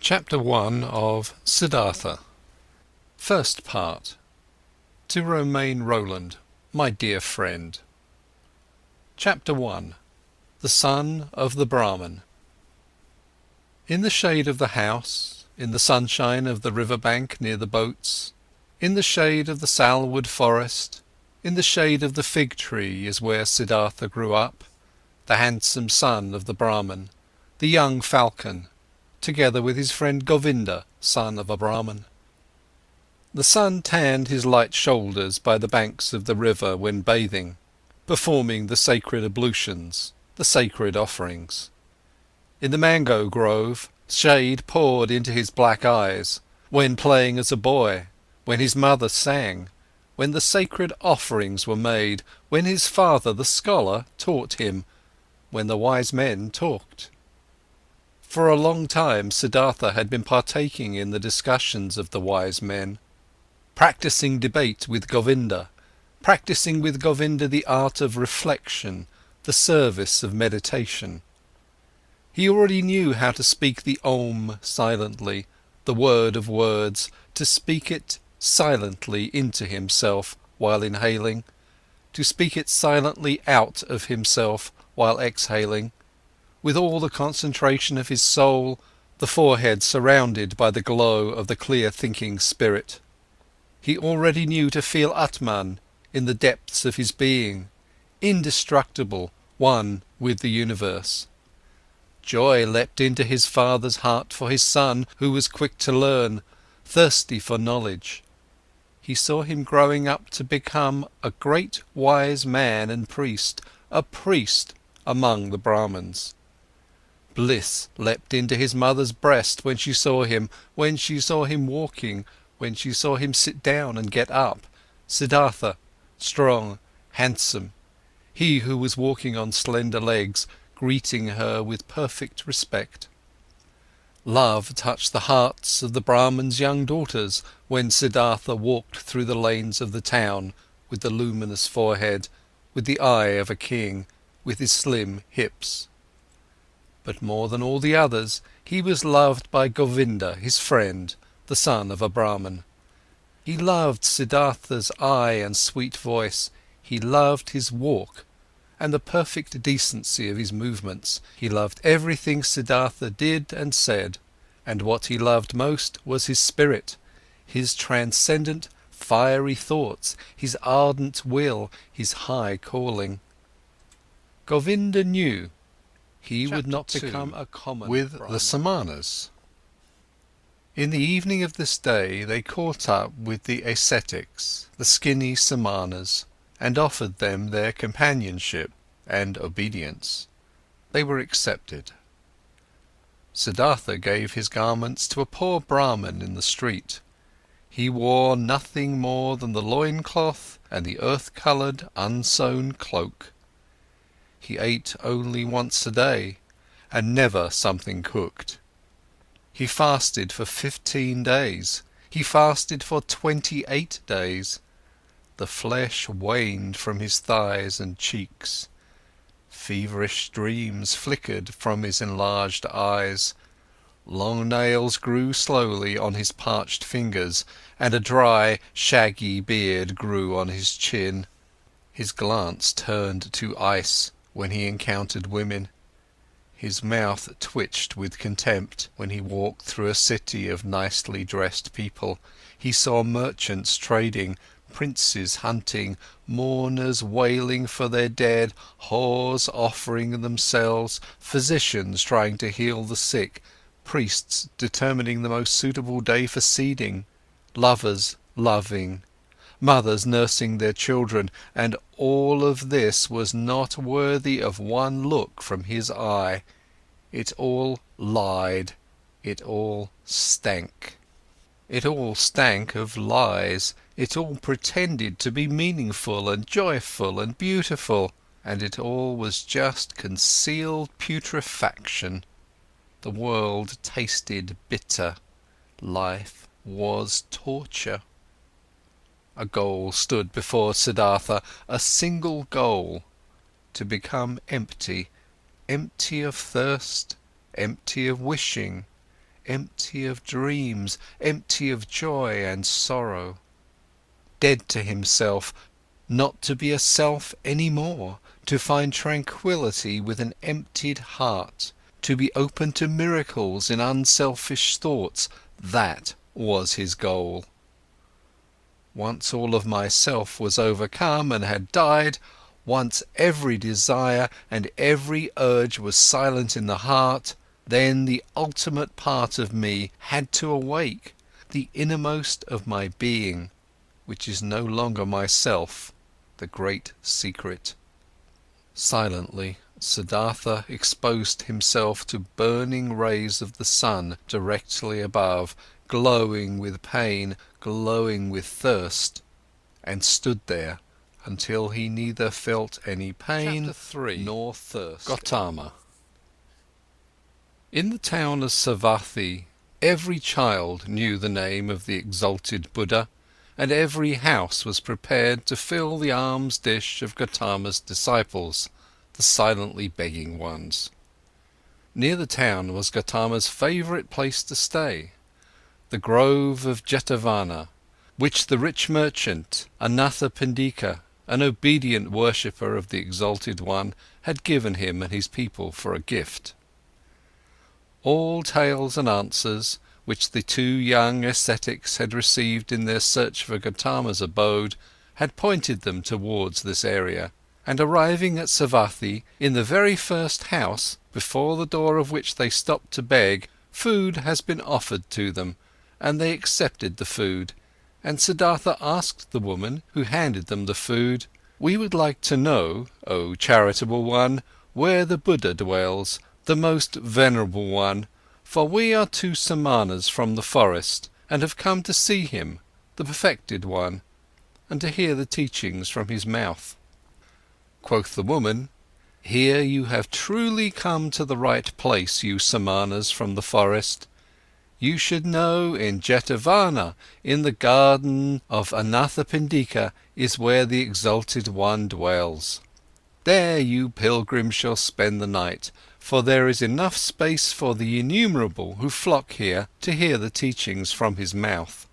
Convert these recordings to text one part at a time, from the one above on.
Chapter 1 of Siddhartha. First part. To Romain Rolland, my dear friend. Chapter 1. The Son of the Brahman. In the shade of the house, in the sunshine of the river bank near the boats, in the shade of the salwood forest, in the shade of the fig tree is where Siddhartha grew up, the handsome son of the Brahman, the young falcon, together with his friend Govinda, son of a Brahman. The sun tanned his light shoulders by the banks of the river when bathing, performing the sacred ablutions, the sacred offerings. In the mango grove, shade poured into his black eyes, when playing as a boy, when his mother sang, when the sacred offerings were made, when his father, the scholar, taught him, when the wise men talked. For a long time Siddhartha had been partaking in the discussions of the wise men, practicing debate with Govinda, practicing with Govinda the art of reflection, the service of meditation. He already knew how to speak the Om silently, the word of words, to speak it silently into himself while inhaling, to speak it silently out of himself while exhaling, with all the concentration of his soul, the forehead surrounded by the glow of the clear thinking spirit. He already knew to feel Atman in the depths of his being, indestructible, one with the universe. Joy leapt into his father's heart for his son, who was quick to learn, thirsty for knowledge. He saw him growing up to become a great wise man and priest, a priest among the Brahmins. Bliss leapt into his mother's breast when she saw him walking, when she saw him sit down and get up, Siddhartha, strong, handsome, he who was walking on slender legs, greeting her with perfect respect. Love touched the hearts of the Brahmins' young daughters when Siddhartha walked through the lanes of the town, with the luminous forehead, with the eye of a king, with his slim hips. But more than all the others, he was loved by Govinda, his friend, the son of a Brahman. He loved Siddhartha's eye and sweet voice, he loved his walk, and the perfect decency of his movements. He loved everything Siddhartha did and said, and what he loved most was his spirit, his transcendent, fiery thoughts, his ardent will, his high calling. Govinda knew he would not become a common with Brahman. The Samanas. In the evening of this day they caught up with the ascetics, the skinny Samanas, and offered them their companionship and obedience. They were accepted. Siddhartha gave his garments to a poor Brahman in the street. He wore nothing more than the loincloth and the earth-coloured unsewn cloak. He ate only once a day, and never something cooked. He fasted for 15 days, he fasted for 28 days. The flesh waned from his thighs and cheeks. Feverish dreams flickered from his enlarged eyes. Long nails grew slowly on his parched fingers, and a dry, shaggy beard grew on his chin. His glance turned to ice when he encountered women. His mouth twitched with contempt when he walked through a city of nicely dressed people. He saw merchants trading, princes hunting, mourners wailing for their dead, whores offering themselves, physicians trying to heal the sick, priests determining the most suitable day for seeding, lovers loving, mothers nursing their children, and all of this was not worthy of one look from his eye. It all lied, it all stank. It all stank of lies, it all pretended to be meaningful and joyful and beautiful, and it all was just concealed putrefaction. The world tasted bitter, life was torture. A goal stood before Siddhartha, a single goal, to become empty, empty of thirst, empty of wishing, empty of dreams, empty of joy and sorrow. Dead to himself, not to be a self any more, to find tranquility with an emptied heart, to be open to miracles in unselfish thoughts, that was his goal. Once all of myself was overcome and had died, once every desire and every urge was silent in the heart, then the ultimate part of me had to awake, the innermost of my being, which is no longer myself, the great secret. Silently, Siddhartha exposed himself to burning rays of the sun directly above, glowing with pain, glowing with thirst, and stood there until he neither felt any pain nor thirst. Gautama. In the town of Savatthi, every child knew the name of the exalted Buddha, and every house was prepared to fill the alms dish of Gautama's disciples, the silently begging ones. Near the town was Gautama's favourite place to stay, the grove of Jetavana, which the rich merchant Anathapindika, an obedient worshipper of the exalted one, had given him and his people for a gift. All tales and answers, which the two young ascetics had received in their search for Gautama's abode, had pointed them towards this area, and arriving at Savatthi, in the very first house, before the door of which they stopped to beg, food has been offered to them, and they accepted the food, and Siddhartha asked the woman who handed them the food, "We would like to know, O charitable one, where the Buddha dwells, the most venerable one, for we are two samanas from the forest, and have come to see him, the perfected one, and to hear the teachings from his mouth." Quoth the woman, "Here you have truly come to the right place, you samanas from the forest. You should know in Jetavana, in the garden of Anathapindika, is where the exalted one dwells. There you pilgrims shall spend the night, for there is enough space for the innumerable who flock here to hear the teachings from his mouth."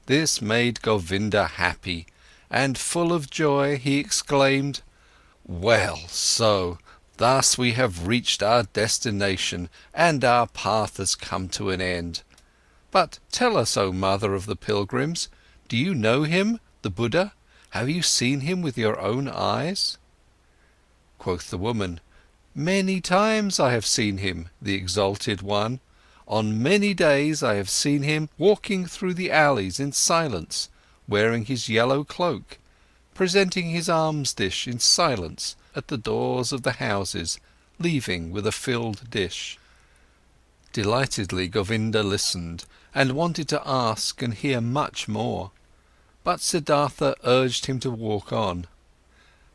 This made Govinda happy, and full of joy he exclaimed, "Well, so, thus we have reached our destination, and our path has come to an end. But tell us, O mother of the pilgrims, do you know him, the Buddha? Have you seen him with your own eyes?" Quoth the woman, "Many times I have seen him, the exalted one. On many days I have seen him walking through the alleys in silence, wearing his yellow cloak, presenting his alms dish in silence at the doors of the houses, leaving with a filled dish." Delightedly Govinda listened, and wanted to ask and hear much more, but Siddhartha urged him to walk on.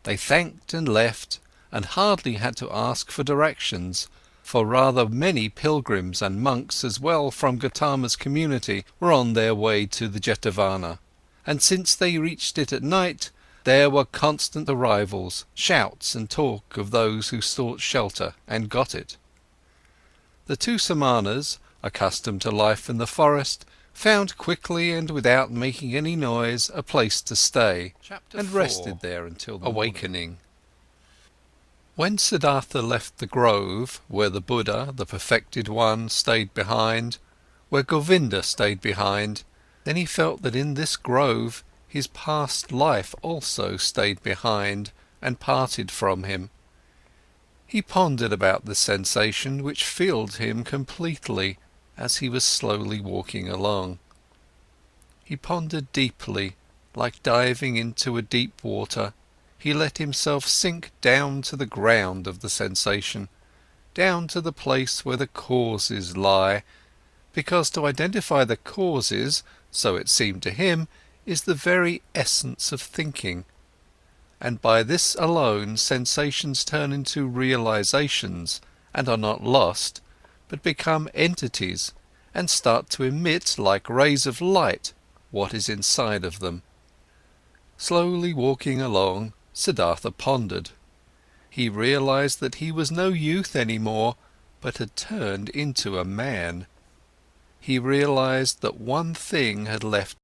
They thanked and left, and hardly had to ask for directions, for rather many pilgrims and monks as well from Gautama's community were on their way to the Jetavana, and since they reached it at night, there were constant arrivals, shouts and talk of those who sought shelter and got it. The two samanas, accustomed to life in the forest, found quickly and without making any noise a place to stay, and rested there until the awakening. When Siddhartha left the grove, where the Buddha, the perfected one, stayed behind, where Govinda stayed behind, then he felt that in this grove his past life also stayed behind and parted from him. He pondered about this sensation which filled him completely as he was slowly walking along. He pondered deeply, like diving into a deep water. He let himself sink down to the ground of the sensation, down to the place where the causes lie, because to identify the causes, so it seemed to him, is the very essence of thinking. And by this alone sensations turn into realizations and are not lost, but become entities and start to emit like rays of light what is inside of them. Slowly walking along, Siddhartha pondered. He realized that he was no youth anymore, but had turned into a man. he realized that one thing had left